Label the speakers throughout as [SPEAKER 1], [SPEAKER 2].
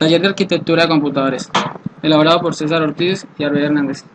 [SPEAKER 1] Taller de Arquitectura de Computadores, elaborado por César Ortiz y Arbel Hernández.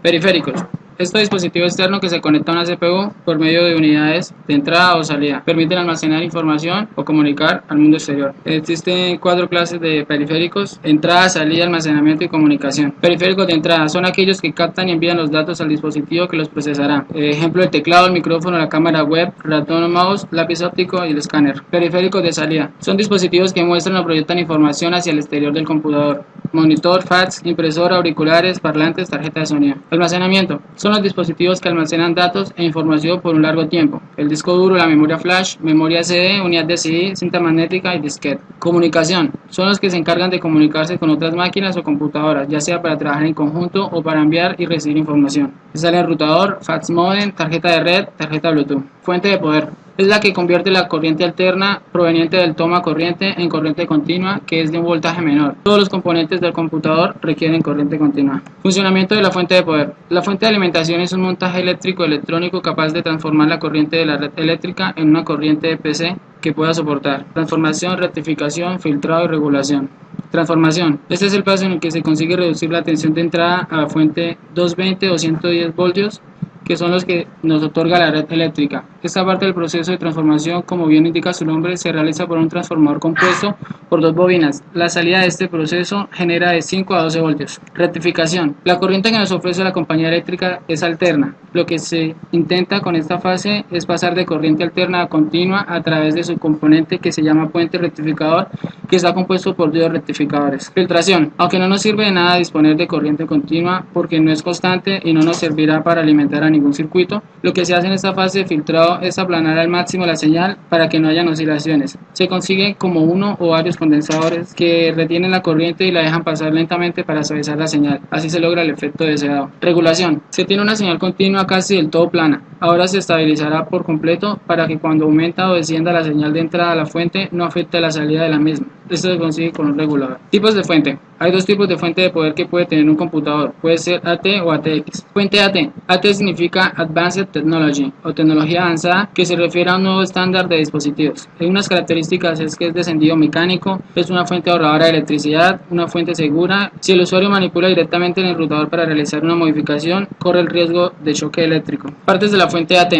[SPEAKER 1] Periféricos. Este dispositivo externo que se conecta a una CPU por medio de unidades de entrada o salida. Permiten almacenar información o comunicar al mundo exterior. Existen 4 clases de periféricos: entrada, salida, almacenamiento y comunicación. Periféricos de entrada son aquellos que captan y envían los datos al dispositivo que los procesará. Ejemplo: el teclado, el micrófono, la cámara web, ratón o mouse, lápiz óptico y el escáner. Periféricos de salida son dispositivos que muestran o proyectan información hacia el exterior del computador. Monitor, fax, impresora, auriculares, parlantes, tarjeta de sonido. Almacenamiento son los dispositivos que almacenan datos e información por un largo tiempo. El disco duro, la memoria flash, memoria CD, unidad de CD, cinta magnética y disquete. Comunicación son los que se encargan de comunicarse con otras máquinas o computadoras, ya sea para trabajar en conjunto o para enviar y recibir información. Sale enrutador, fax modem, tarjeta de red, tarjeta Bluetooth. Fuente de poder es la que convierte la corriente alterna proveniente del toma corriente en corriente continua, que es de un voltaje menor. Todos los componentes del computador requieren corriente continua. Funcionamiento de la fuente de poder. La fuente de alimentación es un montaje eléctrico electrónico capaz de transformar la corriente de la red eléctrica en una corriente de PC que pueda soportar transformación, rectificación, filtrado y regulación. Transformación. Este es el paso en el que se consigue reducir la tensión de entrada a la fuente 220 o 110 voltios, que son los que nos otorga la red eléctrica. Esta parte del proceso de transformación, como bien indica su nombre, se realiza por un transformador compuesto por 2 bobinas. La salida de este proceso genera de 5 a 12 voltios. Rectificación. La corriente que nos ofrece la compañía eléctrica es alterna. Lo que se intenta con esta fase es pasar de corriente alterna a continua a través de su componente que se llama puente rectificador, que está compuesto por 2 rectificadores. Filtración. Aunque no nos sirve de nada disponer de corriente continua porque no es constante y no nos servirá para alimentar a ningún circuito, lo que se hace en esta fase de filtrado es aplanar al máximo la señal para que no hayan oscilaciones. Se consigue como uno o varios condensadores que retienen la corriente y la dejan pasar lentamente para suavizar la señal. Así se logra el efecto deseado. Regulación. Se tiene una señal continua casi del todo plana. Ahora se estabilizará por completo para que cuando aumenta o descienda la señal de entrada a la fuente no afecte la salida de la misma. Esto se consigue con un regulador. Tipos de fuente. Hay 2 tipos de fuente de poder que puede tener un computador. Puede ser AT o ATX. Fuente AT. AT significa Advanced Technology o tecnología avanzada, que se refiere a un nuevo estándar de dispositivos. Hay unas características: es que es de encendido mecánico, es una fuente ahorradora de electricidad, una fuente segura. Si el usuario manipula directamente el enrutador para realizar una modificación, corre el riesgo de choque eléctrico. Partes de la fuente AT.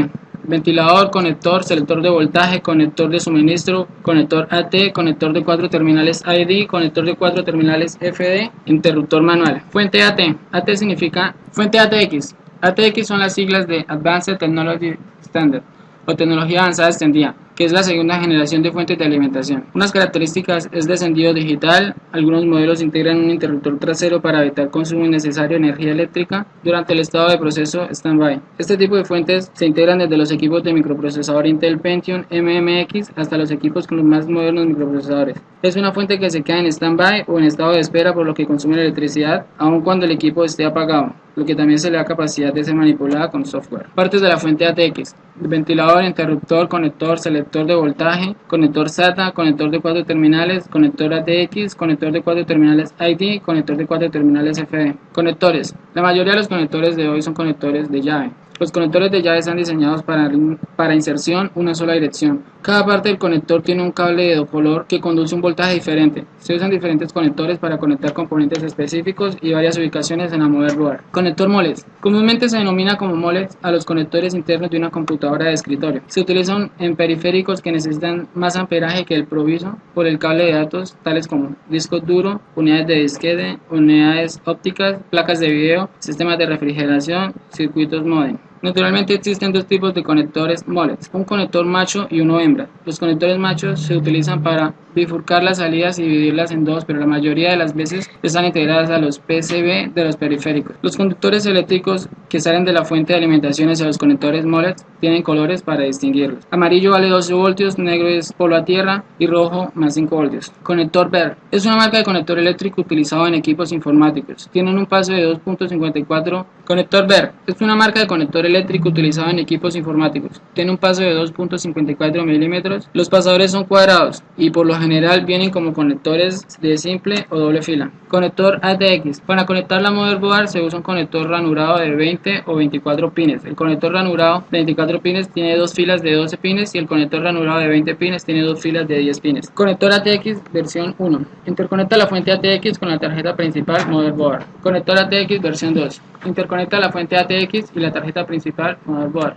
[SPEAKER 1] Ventilador, conector, selector de voltaje, conector de suministro, conector AT, conector de 4 terminales ID, conector de 4 terminales FD, interruptor manual. Fuente AT. AT significa fuente ATX. ATX son las siglas de Advanced Technology Standard o tecnología avanzada extendida, que es la segunda generación de fuentes de alimentación. Unas características es de encendido digital. Algunos modelos integran un interruptor trasero para evitar consumo innecesario de energía eléctrica durante el estado de proceso standby. Este tipo de fuentes se integran desde los equipos de microprocesador Intel Pentium MMX hasta los equipos con los más modernos microprocesadores. Es una fuente que se queda en standby o en estado de espera, por lo que consume electricidad aun cuando el equipo esté apagado, lo que también se le da capacidad de ser manipulada con software. Partes de la fuente ATX: ventilador, interruptor, conector, selector de voltaje, conector SATA, conector de 4 terminales, conector ATX, conector de 4 terminales ID, conector de 4 terminales FD. Conectores. La mayoría de los conectores de hoy son conectores de llave. Los conectores de llave están diseñados para inserción una sola dirección. Cada parte del conector tiene un cable de color que conduce un voltaje diferente. Se usan diferentes conectores para conectar componentes específicos y varias ubicaciones en la motherboard. Conector MOLED. Comúnmente se denomina como MOLED a los conectores internos de una computadora de escritorio. Se utilizan en periféricos que necesitan más amperaje que el provisto por el cable de datos, tales como discos duros, unidades de disquete, unidades ópticas, placas de video, sistemas de refrigeración, circuitos modem. Naturalmente existen 2 tipos de conectores MOLED, un conector macho y uno hembra. Los conectores machos se utilizan para bifurcar las salidas y dividirlas en 2, pero la mayoría de las veces están integradas a los PCB de los periféricos. Los conductores eléctricos que salen de la fuente de alimentación hacia los conectores MOLED tienen colores para distinguirlos. Amarillo vale 12 voltios, negro es polo a tierra y rojo más 5 voltios. Conector BER es una marca de conector eléctrico utilizado en equipos informáticos. Tienen un paso de 2.54. Conector BER es una marca de conector eléctrico utilizado en equipos informáticos. Tiene un paso de 2.54 milímetros. Los pasadores son cuadrados y por lo lo general vienen como conectores de simple o doble fila. Conector ATX. Para conectar la motherboard se usa un conector ranurado de 20 o 24 pines. El conector ranurado de 24 pines tiene dos filas de 12 pines y el conector ranurado de 20 pines tiene dos filas de 10 pines. Conector ATX versión 1. Interconecta la fuente ATX con la tarjeta principal motherboard. Conector ATX versión 2. Interconecta la fuente ATX y la tarjeta principal motherboard.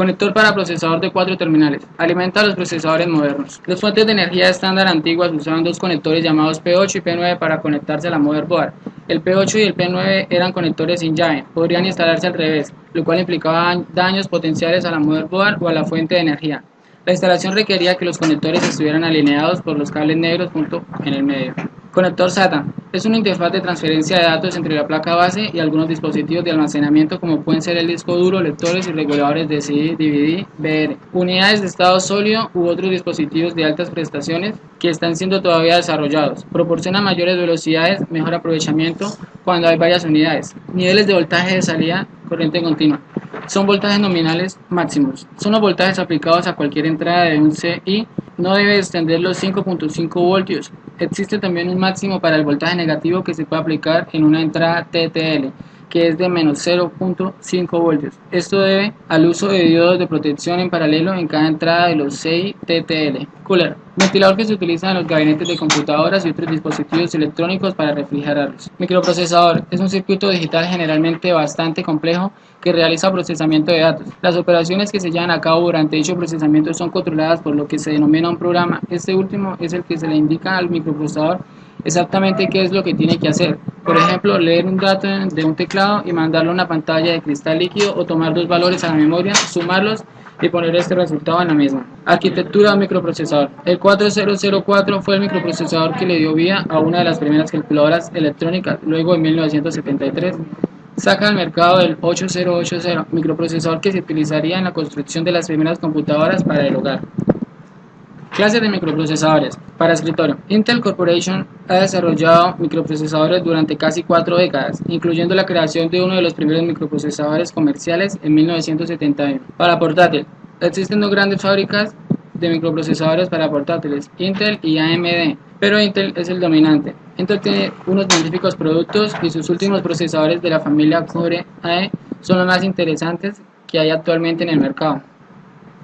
[SPEAKER 1] Conector para procesador de 4 terminales. Alimenta los procesadores modernos. Las fuentes de energía estándar antiguas usaban dos conectores llamados P8 y P9 para conectarse a la motherboard. El P8 y el P9 eran conectores sin llave, podrían instalarse al revés, lo cual implicaba daños potenciales a la motherboard o a la fuente de energía. La instalación requería que los conectores estuvieran alineados por los cables negros junto en el medio. Conector SATA. Es una interfaz de transferencia de datos entre la placa base y algunos dispositivos de almacenamiento como pueden ser el disco duro, lectores y reguladores de CD, DVD, VR. Unidades de estado sólido u otros dispositivos de altas prestaciones que están siendo todavía desarrollados. Proporciona mayores velocidades, mejor aprovechamiento cuando hay varias unidades. Niveles de voltaje de salida, corriente continua. Son voltajes nominales máximos. Son los voltajes aplicados a cualquier entrada de un CI. No debe extender los 5.5 voltios. Existe también un máximo para el voltaje negativo que se puede aplicar en una entrada TTL, que es de menos 0.5 voltios. Esto debe al uso de diodos de protección en paralelo en cada entrada de los CI TTL. Cooler. Ventilador que se utiliza en los gabinetes de computadoras y otros dispositivos electrónicos para refrigerarlos. Microprocesador. Es un circuito digital generalmente bastante complejo que realiza procesamiento de datos. Las operaciones que se llevan a cabo durante dicho procesamiento son controladas por lo que se denomina un programa. Este último es el que se le indica al microprocesador exactamente qué es lo que tiene que hacer. Por ejemplo, leer un dato de un teclado y mandarlo a una pantalla de cristal líquido o tomar dos valores a la memoria, sumarlos y poner este resultado en la misma. Arquitectura del microprocesador. El 4004 fue el microprocesador que le dio vida a una de las primeras calculadoras electrónicas. Luego, en 1973, saca al mercado el 8080, microprocesador que se utilizaría en la construcción de las primeras computadoras para el hogar. Clases de microprocesadores para escritorio. Intel Corporation ha desarrollado microprocesadores durante casi 4 décadas, incluyendo la creación de uno de los primeros microprocesadores comerciales en 1971. Para portátil, existen dos grandes fábricas de microprocesadores para portátiles, Intel y AMD, pero Intel es el dominante. Intel tiene unos magníficos productos y sus últimos procesadores de la familia Core AE son los más interesantes que hay actualmente en el mercado.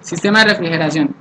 [SPEAKER 1] Sistema de refrigeración.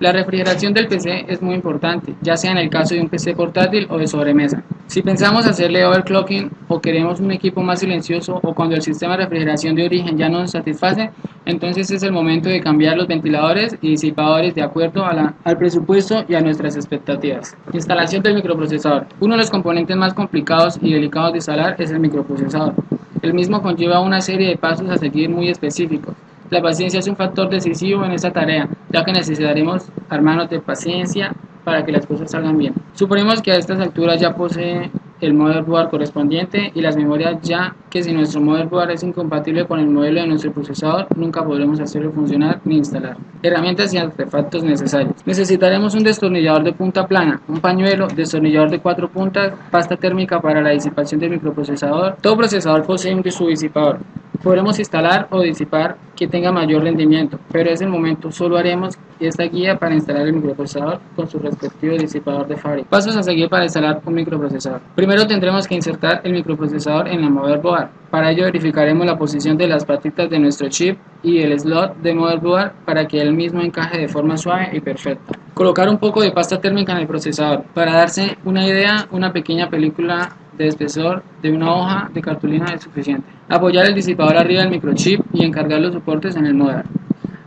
[SPEAKER 1] La refrigeración del PC es muy importante, ya sea en el caso de un PC portátil o de sobremesa. Si pensamos hacerle overclocking o queremos un equipo más silencioso o cuando el sistema de refrigeración de origen ya no nos satisface, entonces es el momento de cambiar los ventiladores y disipadores de acuerdo al presupuesto y a nuestras expectativas. Instalación del microprocesador. Uno de los componentes más complicados y delicados de instalar es el microprocesador. El mismo conlleva una serie de pasos a seguir muy específicos. La paciencia es un factor decisivo en esta tarea, ya que necesitaremos armarnos de paciencia para que las cosas salgan bien. Suponemos que a estas alturas ya posee el motherboard correspondiente y las memorias, ya que si nuestro motherboard es incompatible con el modelo de nuestro procesador, nunca podremos hacerlo funcionar ni instalar. Herramientas y artefactos necesarios. Necesitaremos un destornillador de punta plana, un pañuelo, destornillador de 4 puntas, pasta térmica para la disipación del microprocesador. Todo procesador posee un disipador. Podremos instalar o disipar que tenga mayor rendimiento, pero es el momento, solo haremos esta guía para instalar el microprocesador con su respectivo disipador de fábrica. Pasos a seguir para instalar un microprocesador. Primero tendremos que insertar el microprocesador en la motherboard. Para ello verificaremos la posición de las patitas de nuestro chip y el slot de motherboard para que el mismo encaje de forma suave y perfecta. Colocar un poco de pasta térmica en el procesador. Para darse una idea, una pequeña película de espesor de una hoja de cartulina es suficiente. Apoyar el disipador arriba del microchip y encargar los soportes en el motherboard.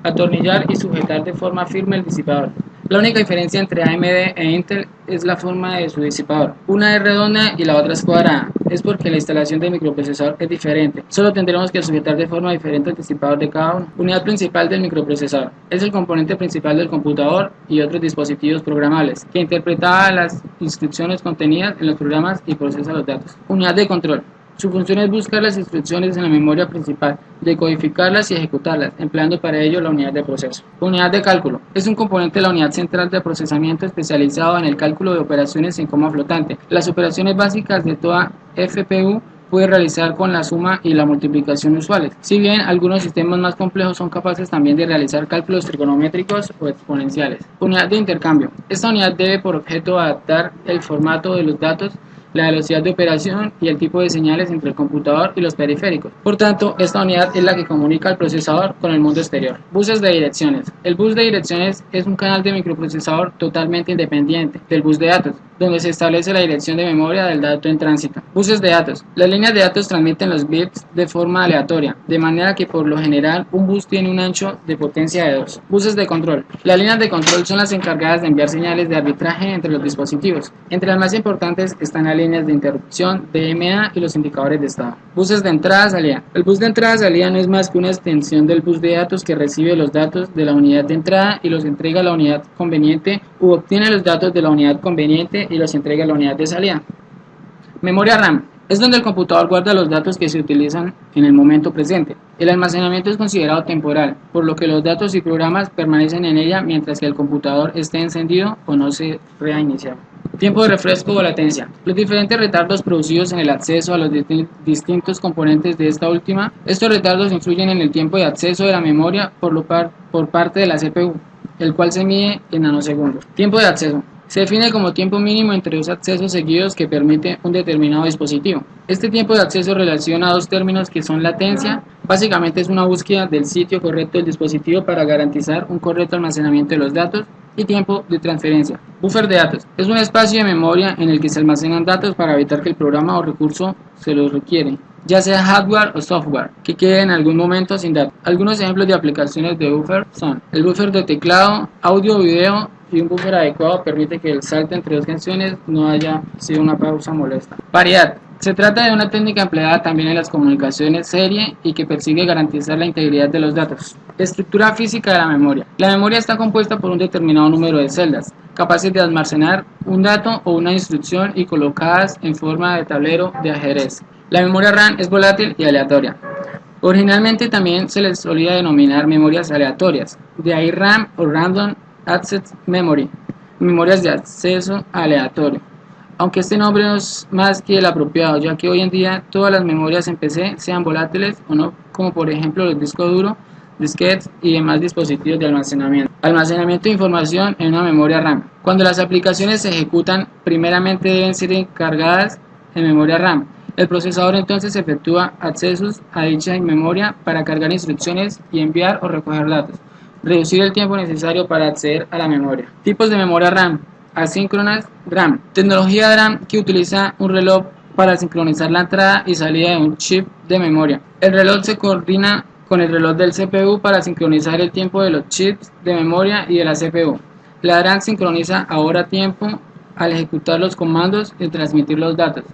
[SPEAKER 1] Atornillar y sujetar de forma firme el disipador. La única diferencia entre AMD e Intel es la forma de su disipador. Una es redonda y la otra es cuadrada. Es porque la instalación del microprocesador es diferente. Solo tendremos que sujetar de forma diferente el disipador de cada uno. Unidad principal del microprocesador. Es el componente principal del computador y otros dispositivos programables, que interpreta las instrucciones contenidas en los programas y procesa los datos. Unidad de control. Su función es buscar las instrucciones en la memoria principal, decodificarlas y ejecutarlas, empleando para ello la unidad de proceso. Unidad de cálculo. Es un componente de la unidad central de procesamiento especializado en el cálculo de operaciones en coma flotante. Las operaciones básicas de toda FPU puede realizar con la suma y la multiplicación usuales. Si bien algunos sistemas más complejos son capaces también de realizar cálculos trigonométricos o exponenciales. Unidad de intercambio. Esta unidad debe por objeto adaptar el formato de los datos, la velocidad de operación y el tipo de señales entre el computador y los periféricos. Por tanto, esta unidad es la que comunica al procesador con el mundo exterior. Buses de direcciones. El bus de direcciones es un canal de microprocesador totalmente independiente del bus de datos, donde se establece la dirección de memoria del dato en tránsito. Buses de datos. Las líneas de datos transmiten los bits de forma aleatoria, de manera que por lo general un bus tiene un ancho de potencia de 2. Buses de control. Las líneas de control son las encargadas de enviar señales de arbitraje entre los dispositivos. Entre las más importantes están las líneas de interrupción, DMA y los indicadores de estado. Buses de entrada-salida. El bus de entrada-salida no es más que una extensión del bus de datos que recibe los datos de la unidad de entrada y los entrega a la unidad conveniente u obtiene los datos de la unidad conveniente y los entrega a la unidad de salida. Memoria RAM. Es donde el computador guarda los datos que se utilizan en el momento presente. El almacenamiento es considerado temporal, por lo que los datos y programas permanecen en ella mientras que el computador esté encendido o no se reiniciado. Tiempo de refresco o latencia. Los diferentes retardos producidos en el acceso a los distintos componentes de esta última. Estos retardos influyen en el tiempo de acceso de la memoria por parte de la CPU, el cual se mide en nanosegundos. Tiempo de acceso. Se define como tiempo mínimo entre dos accesos seguidos que permite un determinado dispositivo. Este tiempo de acceso relaciona dos términos que son latencia. Básicamente es una búsqueda del sitio correcto del dispositivo para garantizar un correcto almacenamiento de los datos, y tiempo de transferencia. Buffer de datos. Es un espacio de memoria en el que se almacenan datos para evitar que el programa o recurso se los requiere, ya sea hardware o software, que quede en algún momento sin datos. Algunos ejemplos de aplicaciones de buffer son el buffer de teclado, audio o video, y un buffer adecuado permite que el salto entre dos canciones no haya sido una pausa molesta. Paridad. Se trata de una técnica empleada también en las comunicaciones serie y que persigue garantizar la integridad de los datos. Estructura física de la memoria. La memoria está compuesta por un determinado número de celdas, capaces de almacenar un dato o una instrucción y colocadas en forma de tablero de ajedrez. La memoria RAM es volátil y aleatoria. Originalmente también se les solía denominar memorias aleatorias, de ahí RAM o Random Access Memory, memorias de acceso aleatorio. Aunque este nombre no es más que el apropiado, ya que hoy en día todas las memorias en PC sean volátiles o no, como por ejemplo los discos duros, disquetes y demás dispositivos de almacenamiento. Almacenamiento de información en una memoria RAM. Cuando las aplicaciones se ejecutan, primeramente deben ser cargadas en memoria RAM. El procesador entonces efectúa accesos a dicha memoria para cargar instrucciones y enviar o recoger datos. Reducir el tiempo necesario para acceder a la memoria. Tipos de memoria RAM. Asíncronas RAM. Tecnología RAM que utiliza un reloj para sincronizar la entrada y salida de un chip de memoria. El reloj se coordina con el reloj del CPU para sincronizar el tiempo de los chips de memoria y de la CPU. La RAM sincroniza ahora tiempo al ejecutar los comandos y transmitir los datos,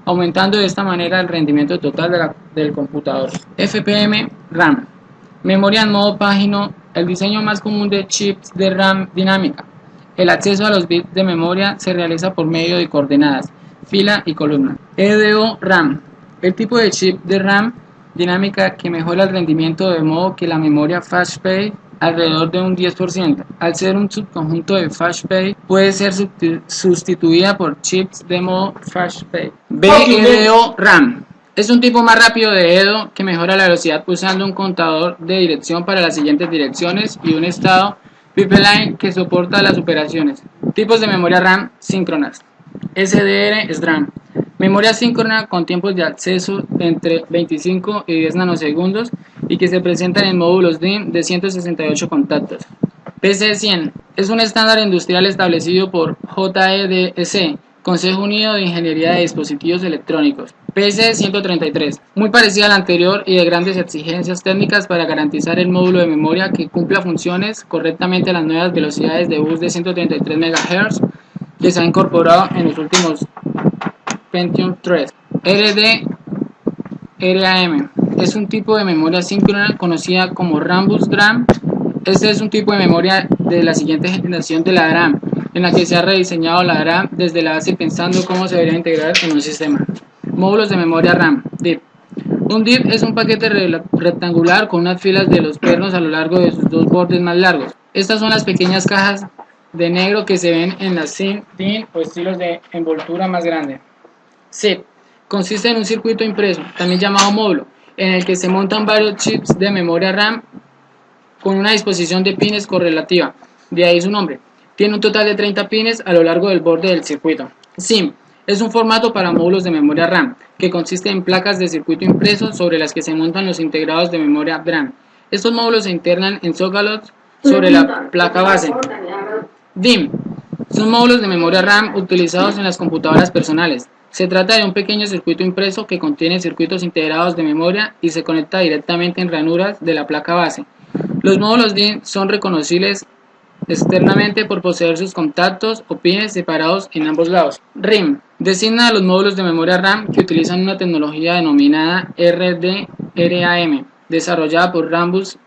[SPEAKER 1] aumentando de esta manera el rendimiento total del computador. FPM RAM. Memoria en modo página. El diseño más común de chips de RAM dinámica. El acceso a los bits de memoria se realiza por medio de coordenadas, fila y columna. EDO RAM. El tipo de chip de RAM dinámica que mejora el rendimiento de modo que la memoria FlashPay alrededor de un 10%. Al ser un subconjunto de FlashPay, puede ser sustituida por chips de modo FlashPay. BEDO RAM. Es un tipo más rápido de EDO que mejora la velocidad usando un contador de dirección para las siguientes direcciones y un estado pipeline que soporta las operaciones. Tipos de memoria RAM síncronas. SDR-SRAM. Memoria síncrona con tiempos de acceso entre 25 y 10 nanosegundos y que se presentan en módulos DIMM de 168 contactos. PC100 es un estándar industrial establecido por JEDEC, Consejo Unido de Ingeniería de Dispositivos Electrónicos. PC133, muy parecida al anterior y de grandes exigencias técnicas para garantizar el módulo de memoria que cumpla funciones correctamente a las nuevas velocidades de bus de 133 MHz que se ha incorporado en los últimos Pentium 3. RDRAM es un tipo de memoria síncrona conocida como Rambus DRAM. Este es un tipo de memoria de la siguiente generación de la DRAM, en la que se ha rediseñado la DRAM desde la base pensando cómo se debería integrar en un sistema. Módulos de memoria RAM, DIP. Un DIP es un paquete rectangular con unas filas de los pernos a lo largo de sus dos bordes más largos. Estas son las pequeñas cajas de negro que se ven en las SIM, DIN o estilos de envoltura más grande. ZIP Consiste en un circuito impreso, también llamado módulo, en el que se montan varios chips de memoria RAM con una disposición de pines correlativa, de ahí su nombre. Tiene un total de 30 pines a lo largo del borde del circuito. SIM es un formato para módulos de memoria RAM, que consiste en placas de circuito impreso sobre las que se montan los integrados de memoria RAM. Estos módulos se internan en zócalos sobre la placa base. DIMM son módulos de memoria RAM utilizados en las computadoras personales. Se trata de un pequeño circuito impreso que contiene circuitos integrados de memoria y se conecta directamente en ranuras de la placa base. Los módulos DIMM son reconocibles externamente por poseer sus contactos o pines separados en ambos lados. RIM designa a los módulos de memoria RAM que utilizan una tecnología denominada RDRAM, desarrollada por Rambus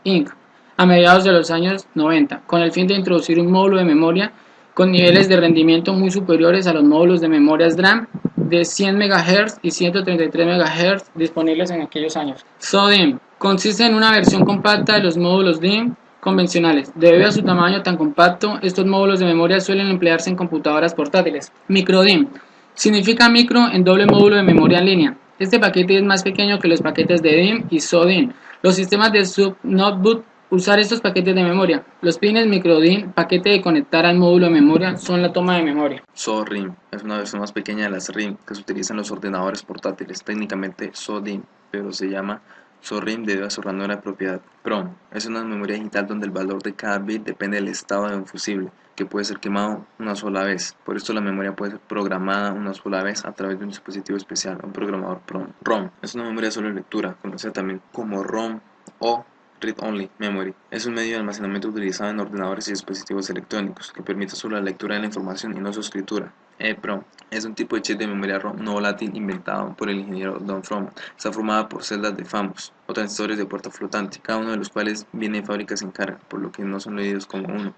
[SPEAKER 1] Inc. a mediados de los años 90, con el fin de introducir un módulo de memoria con niveles de rendimiento muy superiores a los módulos de memorias DRAM de 100 MHz y 133 MHz disponibles en aquellos años. SODIMM consiste en una versión compacta de los módulos DIMM convencionales. Debido a su tamaño tan compacto, estos módulos de memoria suelen emplearse en computadoras portátiles. MicroDIMM significa micro en doble módulo de memoria en línea. Este paquete es más pequeño que los paquetes de DIMM y SODIMM. Los sistemas de sub-notebook usar estos paquetes de memoria. Los pines microDIMM, paquete de conectar al módulo de memoria, son la toma de memoria.
[SPEAKER 2] SORIM es una versión más pequeña de las RIM que se utilizan en los ordenadores portátiles, técnicamente SODIMM, pero se llama SORIM debido a su ranura de propiedad. PROM es una memoria digital donde el valor de cada bit depende del estado de un fusible, que puede ser quemado una sola vez. Por esto la memoria puede ser programada una sola vez a través de un dispositivo especial, un programador PROM. ROM es una memoria solo de lectura, conocida también como ROM o Read-Only Memory. Es un medio de almacenamiento utilizado en ordenadores y dispositivos electrónicos que permite solo la lectura de la información y no su escritura. EEPROM es un tipo de chip de memoria ROM no volátil inventado por el ingeniero Don Fromm. Está formada por celdas de FAMUS o transistores de puerta flotante, cada uno de los cuales viene de fábrica sin carga, por lo que no son leídos como uno.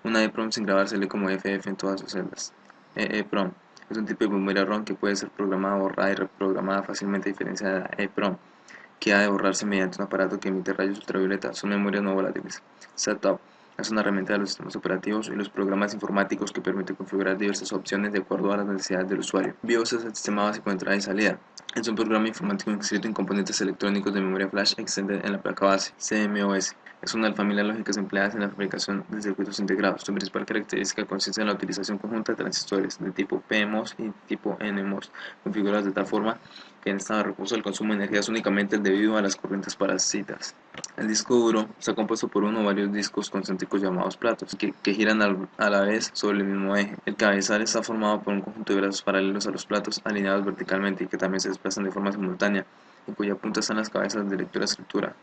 [SPEAKER 2] Una EEPROM sin grabar se lee como FF en todas sus celdas. EEPROM es un tipo de memoria ROM que puede ser programada, borrada y reprogramada fácilmente, a diferencia de la EEPROM, que ha de borrarse mediante un aparato que emite rayos ultravioleta. Son memorias no volátiles. Setup es una herramienta de los sistemas operativos y los programas informáticos que permite configurar diversas opciones de acuerdo a las necesidades del usuario. BIOS es el sistema básico de entrada y salida. Es un programa informático inscrito en componentes electrónicos de memoria flash extended en la placa base. CMOS es una de las familias lógicas empleadas en la fabricación de circuitos integrados. Su principal característica consiste en la utilización conjunta de transistores de tipo PMOS y tipo NMOS, configurados de tal forma que en estado de reposo el consumo de energía es únicamente el debido a las corrientes parásitas. El disco duro está compuesto por uno o varios discos concéntricos llamados platos, que giran a la vez sobre el mismo eje. El cabezal está formado por un conjunto de brazos paralelos a los platos, alineados verticalmente y que también se desplazan de forma simultánea, en cuya punta están las cabezas de lectura-escritura.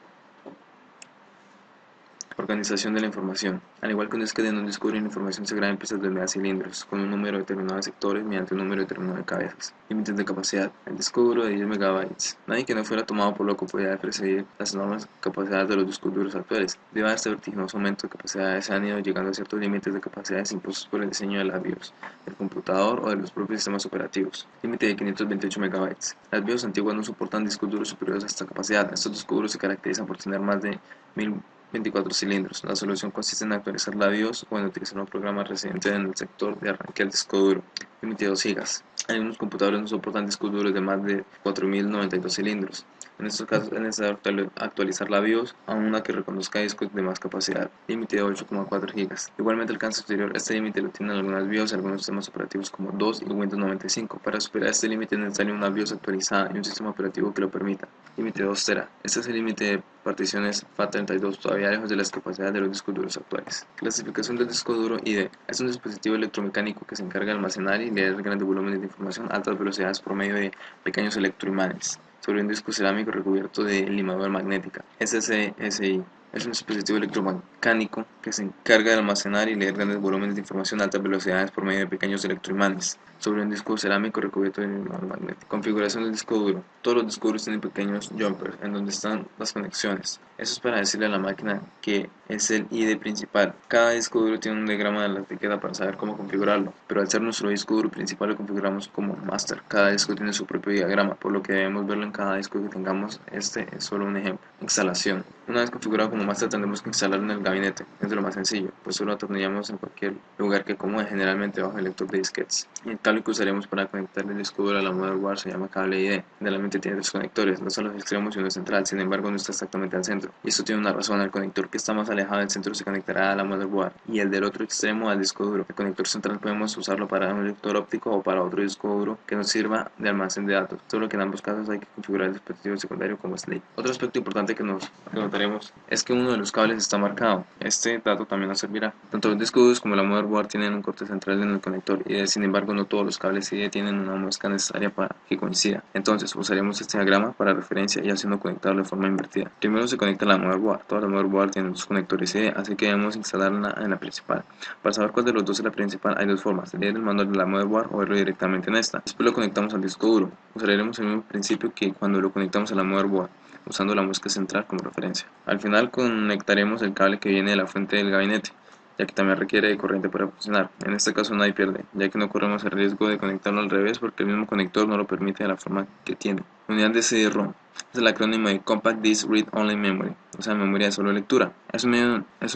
[SPEAKER 2] Organización de la información. Al igual que un disquete en un disco duro, la información se graba en piezas de megacilindros, con un número determinado de sectores mediante un número determinado de cabezas. Límites de capacidad. El disco duro de 10 MB. Nadie que no fuera tomado por loco podía precedir las enormes capacidades de los discos duros actuales. Debido a este vertiginoso aumento de capacidades, se han ido llegando a ciertos límites de capacidades impuestos por el diseño de la BIOS, del computador o de los propios sistemas operativos. Límite de 528 MB. Las BIOS antiguas no soportan discos duros superiores a esta capacidad. Estos discos duros se caracterizan por tener más de 1024 cilindros. La solución consiste en actualizar la BIOS o en utilizar un programa residente en el sector de arranque del disco duro. Límite de 2 GB. Algunos computadores no soportan discos duros de más de 4092 cilindros. En estos casos es necesario actualizar la BIOS a una que reconozca discos de más capacidad. Límite de 8,4 GB. Igualmente alcanza superior. Este límite lo tienen algunas BIOS y algunos sistemas operativos como DOS y Windows 95. Para superar este límite es necesario una BIOS actualizada y un sistema operativo que lo permita. Límite de 2 TB. Este es el límite de particiones FAT32, todavía lejos de las capacidades de los discos duros actuales. Clasificación del disco duro ID. Es un dispositivo electromecánico que se encarga de almacenar y leer grandes volúmenes de información a altas velocidades por medio de pequeños electroimanes sobre un disco cerámico recubierto de limadura magnética. SCSI es un dispositivo electromecánico que se encarga de almacenar y leer grandes volúmenes de información a altas velocidades por medio de pequeños electroimanes sobre un disco cerámico recubierto de limadura magnética. Configuración del disco duro. Todos los discos duros tienen pequeños jumpers en donde están las conexiones. Eso es para decirle a la máquina que es el ID principal. Cada disco duro tiene un diagrama de la etiqueta para saber cómo configurarlo, pero al ser nuestro disco duro principal lo configuramos como master. Cada disco tiene su propio diagrama, por lo que debemos verlo en cada disco que tengamos. Este es solo un ejemplo. Instalación. Una vez configurado como master tendremos que instalarlo en el gabinete. Es de lo más sencillo, pues solo atornillamos en cualquier lugar que acomode, generalmente bajo el lector de disquetes. Y el cable que usaremos para conectar el disco duro a la motherboard se llama cable ID. Generalmente tiene tres conectores, dos a los extremos y uno central, sin embargo no está exactamente al centro. Y esto tiene una razón: el conector que está más alejado del centro se conectará a la motherboard y el del otro extremo al disco duro. El conector central podemos usarlo para un lector óptico o para otro disco duro que nos sirva de almacén de datos, solo que en ambos casos hay que configurar el dispositivo secundario como slave. Otro aspecto importante que notaremos es que uno de los cables está marcado. Este dato también nos servirá. Tanto los discos duros como la motherboard tienen un corte central en el conector y sin embargo no todos los cables CD tienen una muesca necesaria para que coincida. Entonces usaremos este diagrama para referencia y haciendo conectarlo de forma invertida. Primero se conecta la motherboard. Toda la motherboard tiene dos conectores CD, así que debemos instalarla en la principal. Para saber cuál de los dos es la principal hay dos formas: leer el manual de la motherboard o verlo directamente en esta. Después lo conectamos al disco duro. Usaremos el mismo principio que cuando lo conectamos a la motherboard, usando la muesca central como referencia. Al final conectaremos el cable que viene de la fuente del gabinete, ya que también requiere de corriente para funcionar. En este caso nadie pierde, ya que no corremos el riesgo de conectarlo al revés porque el mismo conector no lo permite de la forma que tiene. Unidad de CD-ROM es el acrónimo de Compact Disc Read Only Memory, o sea, memoria de solo lectura. Es un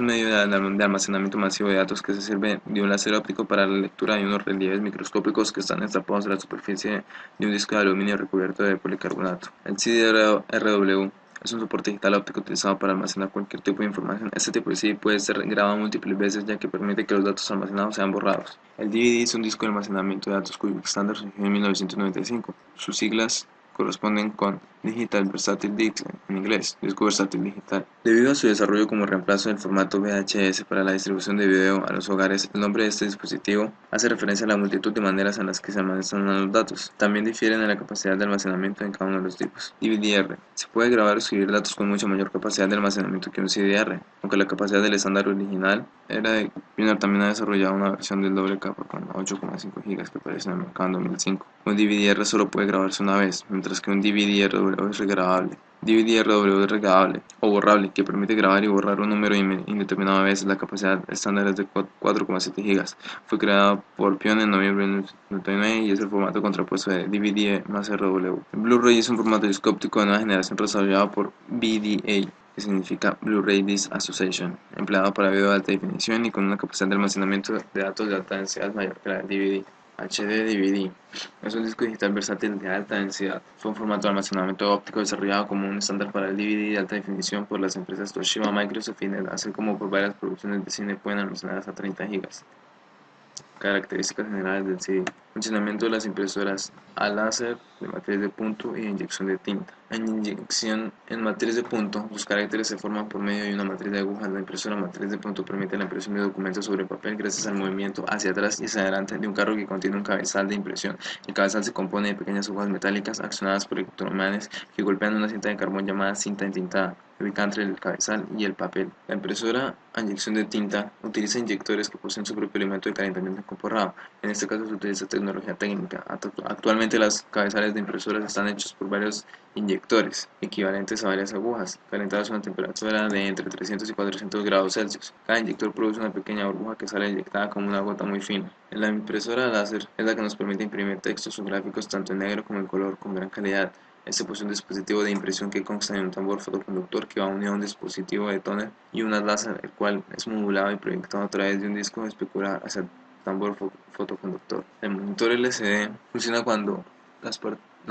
[SPEAKER 2] medio de almacenamiento masivo de datos que se sirve de un láser óptico para la lectura de unos relieves microscópicos que están estampados en la superficie de un disco de aluminio recubierto de policarbonato. El CD-RW es un soporte digital óptico utilizado para almacenar cualquier tipo de información. Este tipo de CD puede ser grabado múltiples veces, ya que permite que los datos almacenados sean borrados. El DVD es un disco de almacenamiento de datos cuyo estándar surgió en 1995. Sus siglas corresponden con Digital Versatile Disc en inglés, disco versátil digital. Debido a su desarrollo como reemplazo del formato VHS para la distribución de video a los hogares, el nombre de este dispositivo hace referencia a la multitud de maneras en las que se almacenan los datos. También difieren en la capacidad de almacenamiento en cada uno de los tipos. DVD-R. Se puede grabar o escribir datos con mucha mayor capacidad de almacenamiento que un CD-R, aunque la capacidad del estándar original era de Pioneer. También ha desarrollado una versión del doble capa con 8,5 GB que aparece en el mercado en 2005. Un DVD-R solo puede grabarse una vez, mientras que un DVD-RW es regrabable. DVD-RW es regrabable o borrable, que permite grabar y borrar un número indeterminado de veces. La capacidad estándar es de 4,7 GB. Fue creado por Pioneer en noviembre de 1999 y es el formato contrapuesto de DVD más RW. El Blu-ray es un formato disco óptico de nueva generación desarrollado por BDA, que significa Blu-ray Disc Association, empleado para video de alta definición y con una capacidad de almacenamiento de datos de alta densidad mayor que la del DVD. HD DVD es un disco digital versátil de alta densidad. Fue un formato de almacenamiento óptico desarrollado como un estándar para el DVD de alta definición por las empresas Toshiba, Microsoft y NET, así como por varias producciones de cine pueden almacenar hasta 30 GB. Características generales del CD. Funcionamiento de las impresoras a láser de matriz de punto y de inyección de tinta. En matriz de punto, los caracteres se forman por medio de una matriz de agujas. La impresora matriz de punto permite la impresión de documentos sobre papel gracias al movimiento hacia atrás y hacia adelante de un carro que contiene un cabezal de impresión. El cabezal se compone de pequeñas hojas metálicas accionadas por electroimanes que golpean una cinta de carbón llamada cinta entintada, ubicada entre el cabezal y el papel. La impresora a inyección de tinta utiliza inyectores que poseen su propio elemento de calentamiento incorporado. En este caso se utiliza tecnología técnica. Actualmente las cabezales de impresoras están hechos por varios inyectores, equivalentes a varias agujas, calentadas a una temperatura de entre 300 y 400 grados Celsius. Cada inyector produce una pequeña burbuja que sale inyectada como una gota muy fina. La impresora láser es la que nos permite imprimir textos o gráficos tanto en negro como en color con gran calidad. Este posee un dispositivo de impresión que consta de un tambor fotoconductor que va unido a un dispositivo de tóner y un haz láser, el cual es modulado y proyectado a través de un disco especular hacia el tambor fotoconductor. El monitor LCD funciona cuando las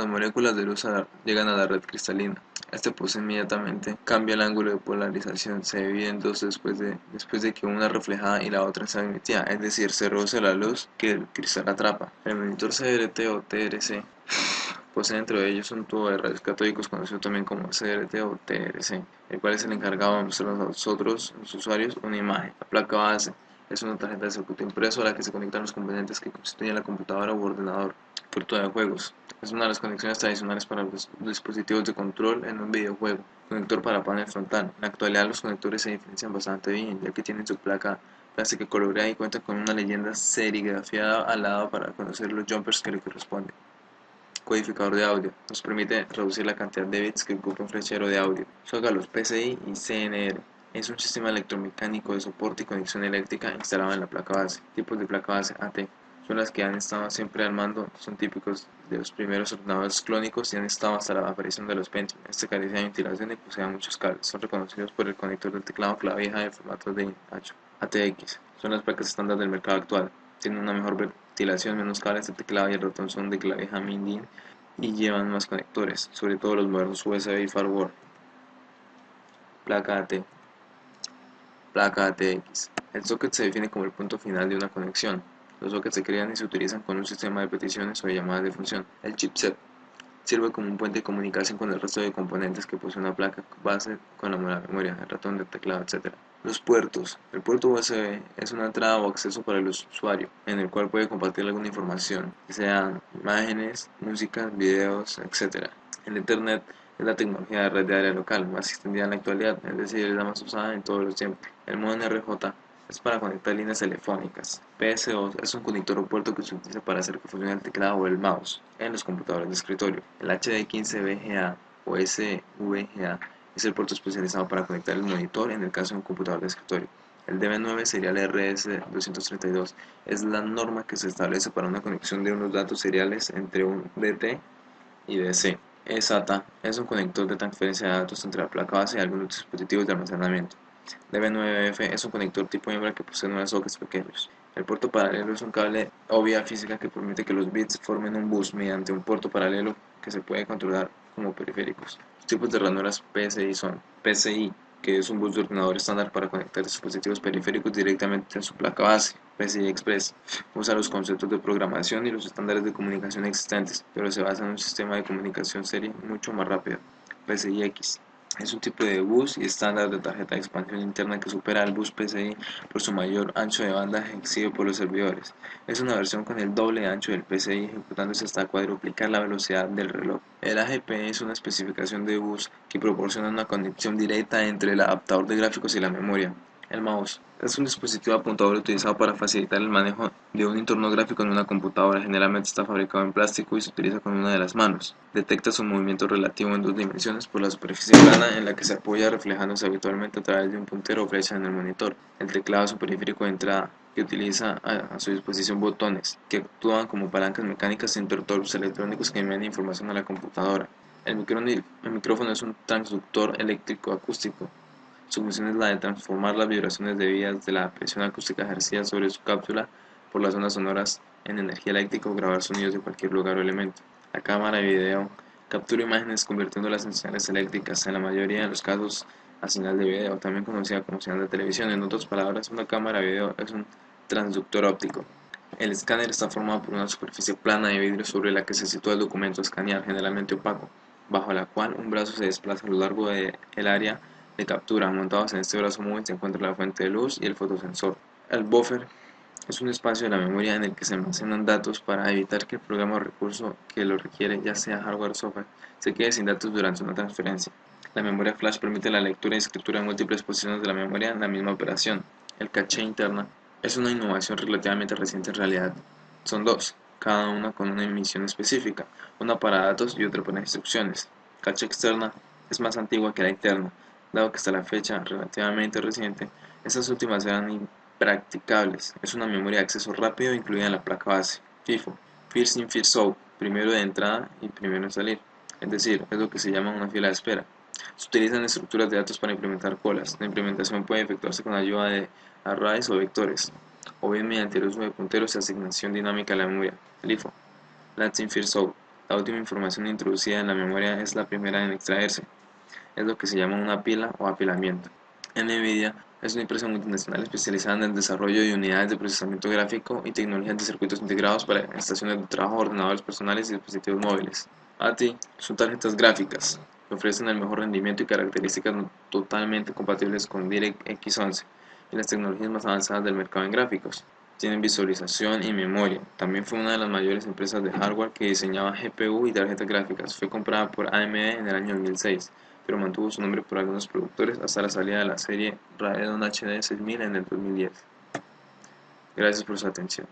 [SPEAKER 2] moléculas de luz llegan a la red cristalina. Este inmediatamente cambia el ángulo de polarización, se divide en dos después de que una reflejada y la otra sea emitida, es decir, se reduce la luz que el cristal atrapa. El monitor CRT o TRC posee entre ellos un tubo de rayos catódicos conocido también como CRT o TRC, el cual es el encargado de mostrar a nosotros, los usuarios, una imagen. La placa base es una tarjeta de circuito impreso a la que se conectan los componentes que constituyen la computadora u ordenador. Puerto de juegos es una de las conexiones tradicionales para los dispositivos de control en un videojuego. Conector para panel frontal. En la actualidad los conectores se diferencian bastante bien, ya que tienen su placa plástica coloreada y cuentan con una leyenda serigrafiada al lado para conocer los jumpers que le corresponden. codificador de audio. Nos permite reducir la cantidad de bits que ocupa un flechero de audio. Zócalos PCI y CNR. Es un sistema electromecánico de soporte y conexión eléctrica instalado en la placa base. Tipos de placa base AT. Son las que han estado siempre al mando, son típicos de los primeros ordenadores clónicos y han estado hasta la aparición de los Pentium. Este carece de ventilación y posee muchos cables. Son reconocidos por el conector del teclado clavija de formato de ancho. ATX. Son las placas estándar del mercado actual. Tienen una mejor ventilación, menos cables de teclado y el ratón son de clavija MIDI y llevan más conectores, sobre todo los modernos USB y firewall. Placa AT. Placa ATX. El socket se define como el punto final de una conexión. Los sockets se crean y se utilizan con un sistema de peticiones o de llamadas de función. El chipset sirve como un puente de comunicación con el resto de componentes que posee una placa base con la memoria, el ratón, el teclado, etc. Los puertos. El puerto USB es una entrada o acceso para el usuario, en el cual puede compartir alguna información, sean imágenes, música, videos, etc. El Ethernet es la tecnología de red de área local más extendida en la actualidad, es decir, es la más usada en todos los tiempos. El modem RJ es para conectar líneas telefónicas. PS2 es un conector o puerto que se utiliza para hacer que funcione el teclado o el mouse en los computadores de escritorio. El HD15 VGA o SVGA es el puerto especializado para conectar el monitor en el caso de un computador de escritorio. El DB9 serial RS232 es la norma que se establece para una conexión de unos datos seriales entre un DT y DC. SATA es un conector de transferencia de datos entre la placa base y algunos dispositivos de almacenamiento. DB9F es un conector tipo hembra que posee 9 sockets pequeños. El puerto paralelo es un cable o vía física que permite que los bits formen un bus mediante un puerto paralelo que se puede controlar como periféricos. Los tipos de ranuras PCI son PCI, que es un bus de ordenador estándar para conectar dispositivos periféricos directamente a su placa base. PCI Express usa los conceptos de programación y los estándares de comunicación existentes, pero se basa en un sistema de comunicación serie mucho más rápido. PCI X es un tipo de bus y estándar de tarjeta de expansión interna que supera al bus PCI por su mayor ancho de banda exigido por los servidores. Es una versión con el doble ancho del PCI, ejecutándose hasta cuadruplicar la velocidad del reloj. El AGP es una especificación de bus que proporciona una conexión directa entre el adaptador de gráficos y la memoria. El mouse es un dispositivo apuntador utilizado para facilitar el manejo de un entorno gráfico en una computadora. Generalmente está fabricado en plástico y se utiliza con una de las manos. Detecta su movimiento relativo en dos dimensiones por la superficie plana en la que se apoya, reflejándose habitualmente a través de un puntero o flecha en el monitor. El teclado es un periférico de entrada que utiliza a su disposición botones que actúan como palancas mecánicas e interruptores electrónicos que envían información a la computadora. El micrófono es un transductor eléctrico acústico. Su función es la de transformar las vibraciones debidas de la presión acústica ejercida sobre su cápsula por las ondas sonoras en energía eléctrica o grabar sonidos de cualquier lugar o elemento. La cámara de video captura imágenes convirtiéndolas en señales eléctricas, en la mayoría de los casos a señal de video, también conocida como señal de televisión. En otras palabras, una cámara de video es un transductor óptico. El escáner está formado por una superficie plana de vidrio sobre la que se sitúa el documento a escanear, generalmente opaco, bajo la cual un brazo se desplaza a lo largo del área de captura. Montados en este brazo móvil se encuentra la fuente de luz y el fotosensor. El buffer es un espacio de la memoria en el que se almacenan datos para evitar que el programa o recurso que lo requiere, ya sea hardware o software, se quede sin datos durante una transferencia. La memoria flash permite la lectura y escritura de múltiples posiciones de la memoria en la misma operación. El caché interna es una innovación relativamente reciente en realidad. Son dos, cada una con una emisión específica, una para datos y otra para instrucciones. Caché externa es más antigua que la interna, dado que hasta la fecha relativamente reciente, estas últimas eran impracticables. Es una memoria de acceso rápido incluida en la placa base. FIFO, First in First Out, primero de entrada y primero en salir, es decir, es lo que se llama una fila de espera. Se utilizan estructuras de datos para implementar colas. La implementación puede efectuarse con ayuda de arrays o vectores, o bien mediante el uso de punteros y asignación dinámica a la memoria. LIFO, Last in First Out, la última información introducida en la memoria es la primera en extraerse. Es lo que se llama una pila o apilamiento. NVIDIA es una empresa multinacional especializada en el desarrollo de unidades de procesamiento gráfico y tecnologías de circuitos integrados para estaciones de trabajo, ordenadores personales y dispositivos móviles. ATI son tarjetas gráficas que ofrecen el mejor rendimiento y características totalmente compatibles con DirectX 11 y las tecnologías más avanzadas del mercado en gráficos. Tienen visualización y memoria. También fue una de las mayores empresas de hardware que diseñaba GPU y tarjetas gráficas. Fue comprada por AMD en el año 2006, pero mantuvo su nombre por algunos productores hasta la salida de la serie Radeon HD 6000 en el 2010. Gracias por su atención.